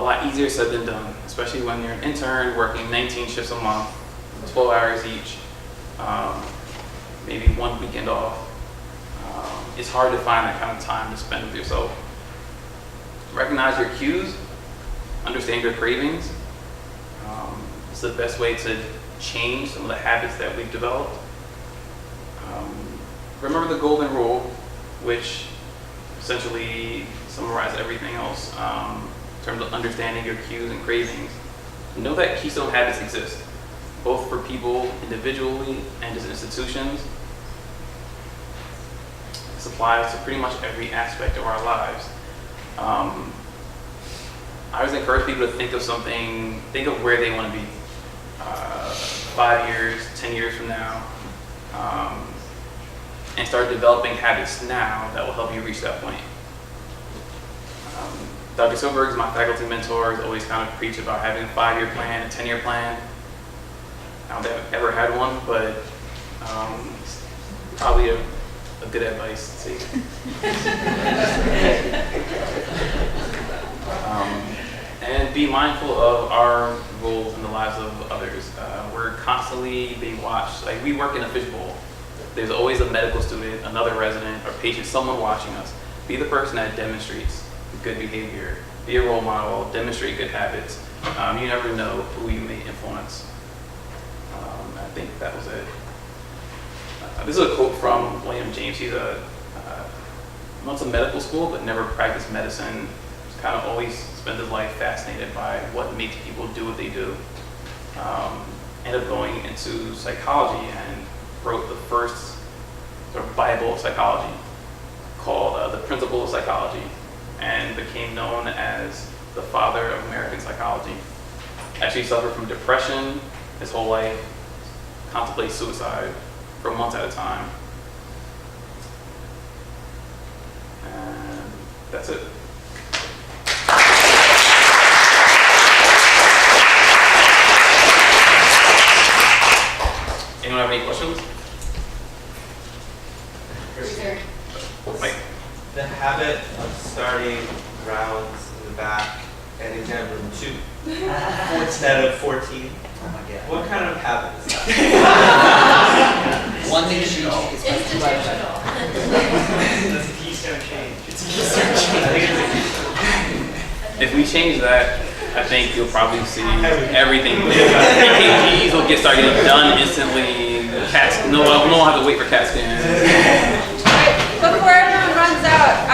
lot easier said than done, especially when you're an intern working 19 shifts a month, 12 hours each, maybe one weekend off. It's hard to find that kind of time to spend with yourself. Recognize your cues, understand your cravings. It's the best way to change some of the habits that we've developed. Remember the golden rule, which essentially summarizes everything else in terms of understanding your cues and cravings. Know that keystone habits exist, both for people individually and as institutions. This applies to pretty much every aspect of our lives. I always encourage people to think of where they want to be 5 years, 10 years from now, and start developing habits now that will help you reach that point. Dr. Silberg is my faculty mentor. He's always kind of preached about having a 5-year plan, a 10-year plan. I don't think I've ever had one, but probably a good advice to take. And be mindful of our roles in the lives of others. We're constantly being watched. Like, we work in a fishbowl. There's always a medical student, another resident, or patient, someone watching us. Be the person that demonstrates good behavior. Be a role model. Demonstrate good habits. You never know who you may influence. I think that was it. This is a quote from William James. He's went to medical school but never practiced medicine. He's kind of always spent his life fascinated by what makes people do what they do. Ended up going into psychology and wrote the first sort of Bible of psychology called The Principle of Psychology, and became known as the father of American psychology. Actually suffered from depression his whole life, contemplated suicide for months at a time. And that's it. Anyone have any questions? Mike. The habit of starting rounds in the back and exam room 2 instead of 14. Oh my God. What kind of habit is that? One thing to know is Institutional. That's a keystone change. It's a keystone change. If we change that, I think you'll probably see everything. EKGs will start getting done instantly. No one will have to wait for CAT scans. Before everyone runs out,